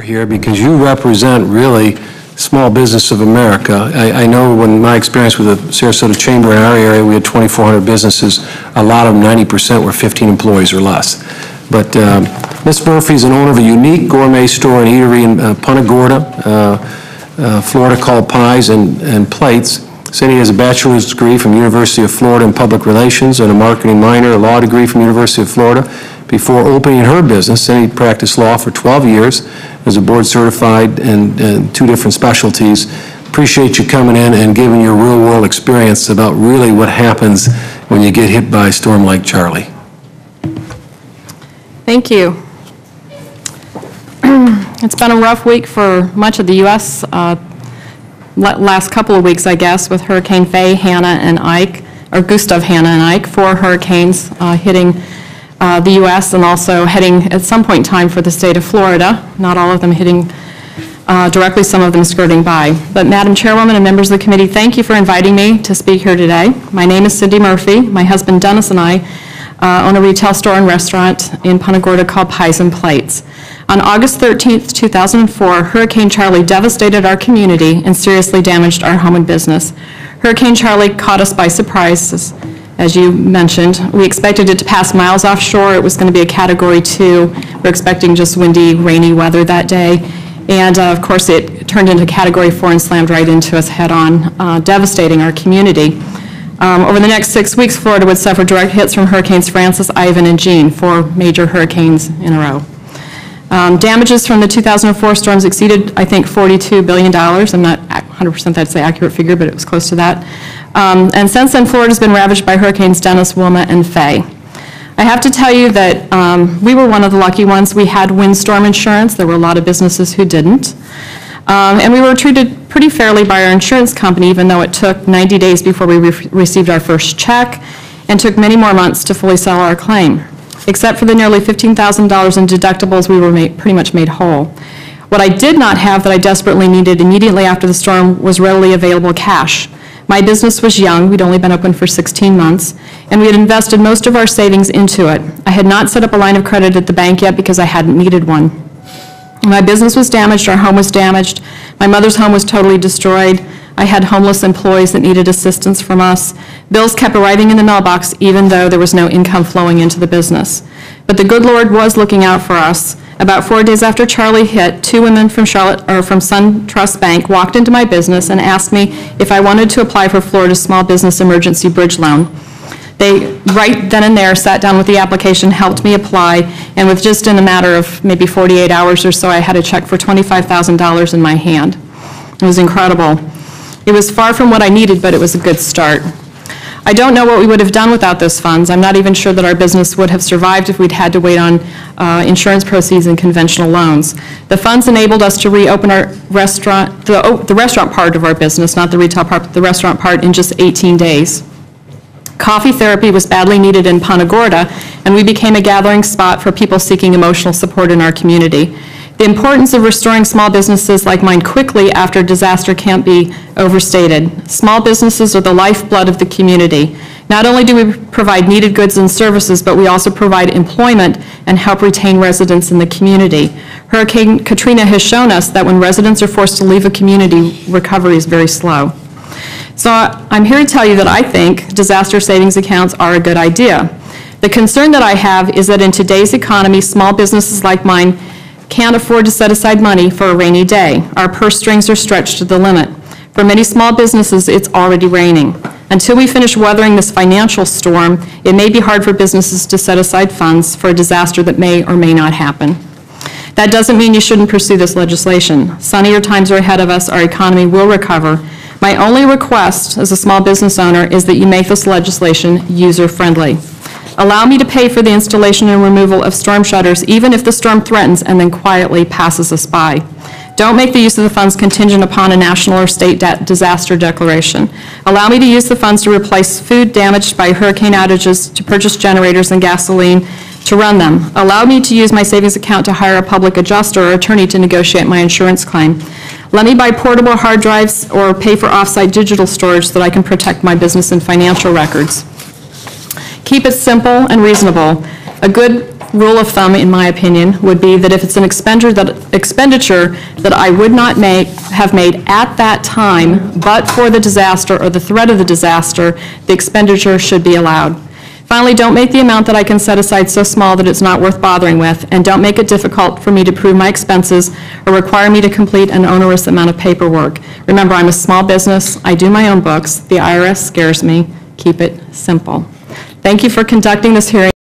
here because you represent really small business of America. I know when my experience with the Sarasota Chamber in our area, we had 2,400 businesses. A lot of them, 90%, were 15 employees or less. But Ms. Murphy is an owner of a unique gourmet store and eatery in Punta Gorda, Florida, called Pies and Plates. Cynthia has a bachelor's degree from University of Florida in Public Relations and a marketing minor, a law degree from University of Florida. Before opening her business, Cynthia practiced law for 12 years as a board certified in 2 different specialties. Appreciate you coming in and giving your real world experience about really what happens when you get hit by a storm like Charlie. Thank you. It's been a rough week for much of the U.S. Last couple of weeks, I guess, with Hurricane Faye, Hannah, and Ike, or Gustav, Hannah, and Ike, 4 hurricanes hitting the U.S. and also heading at some point in time for the state of Florida, not all of them hitting directly, some of them skirting by. But Madam Chairwoman and members of the committee, thank you for inviting me to speak here today. My name is Cynthia Murphy. My husband Dennis and I own a retail store and restaurant in Punta Gorda called Pies and Plates. On August 13th, 2004, Hurricane Charlie devastated our community and seriously damaged our home and business. Hurricane Charlie caught us by surprise, as you mentioned. We expected it to pass miles offshore. It was going to be a Category 2. We're expecting just windy, rainy weather that day. And of course, it turned into Category 4 and slammed right into us head-on, devastating our community. Over the next 6 weeks, Florida would suffer direct hits from Hurricanes Francis, Ivan, and Jean, 4 major hurricanes in a row. Damages from the 2004 storms exceeded, I think, $42 billion. I'm not 100% that's the accurate figure, but it was close to that. And since then, Florida's been ravaged by Hurricanes Dennis, Wilma, and Faye. I have to tell you that we were one of the lucky ones. We had windstorm insurance. There were a lot of businesses who didn't. And we were treated pretty fairly by our insurance company, even though it took 90 days before we received our first check and took many more months to fully settle our claim. Except for the nearly $15,000 in deductibles, we were pretty much made whole. What I did not have that I desperately needed immediately after the storm was readily available cash. My business was young. We'd only been open for 16 months, and we had invested most of our savings into it. I had not set up a line of credit at the bank yet because I hadn't needed one. My business was damaged, our home was damaged, my mother's home was totally destroyed. I had homeless employees that needed assistance from us. Bills kept arriving in the mailbox even though there was no income flowing into the business. But the good Lord was looking out for us. About 4 days after Charlie hit, 2 women from SunTrust Bank walked into my business and asked me if I wanted to apply for Florida's Small Business Emergency Bridge Loan. They, right then and there, sat down with the application, helped me apply, and with just in a matter of maybe 48 hours or so, I had a check for $25,000 in my hand. It was incredible. It was far from what I needed, but it was a good start. I don't know what we would have done without those funds. I'm not even sure that our business would have survived if we'd had to wait on insurance proceeds and conventional loans. The funds enabled us to reopen our restaurant, the restaurant part of our business, not the retail part, but the restaurant part, in just 18 days. Coffee therapy was badly needed in Punta Gorda, and we became a gathering spot for people seeking emotional support in our community. The importance of restoring small businesses like mine quickly after disaster can't be overstated. Small businesses are the lifeblood of the community. Not only do we provide needed goods and services, but we also provide employment and help retain residents in the community. Hurricane Katrina has shown us that when residents are forced to leave a community, recovery is very slow. So I'm here to tell you that I think disaster savings accounts are a good idea. The concern that I have is that in today's economy, small businesses like mine can't afford to set aside money for a rainy day. Our purse strings are stretched to the limit. For many small businesses, it's already raining. Until we finish weathering this financial storm, it may be hard for businesses to set aside funds for a disaster that may or may not happen. That doesn't mean you shouldn't pursue this legislation. Sunnier times are ahead of us. Our economy will recover. My only request as a small business owner is that you make this legislation user-friendly. Allow me to pay for the installation and removal of storm shutters, even if the storm threatens and then quietly passes us by. Don't make the use of the funds contingent upon a national or state disaster declaration. Allow me to use the funds to replace food damaged by hurricane outages, to purchase generators and gasoline to run them. Allow me to use my savings account to hire a public adjuster or attorney to negotiate my insurance claim. Let me buy portable hard drives or pay for off-site digital storage so that I can protect my business and financial records. Keep it simple and reasonable. A good rule of thumb, in my opinion, would be that if it's an expenditure that I would not have made at that time, but for the disaster or the threat of the disaster, the expenditure should be allowed. Finally, don't make the amount that I can set aside so small that it's not worth bothering with, and don't make it difficult for me to prove my expenses or require me to complete an onerous amount of paperwork. Remember, I'm a small business. I do my own books. The IRS scares me. Keep it simple. Thank you for conducting this hearing.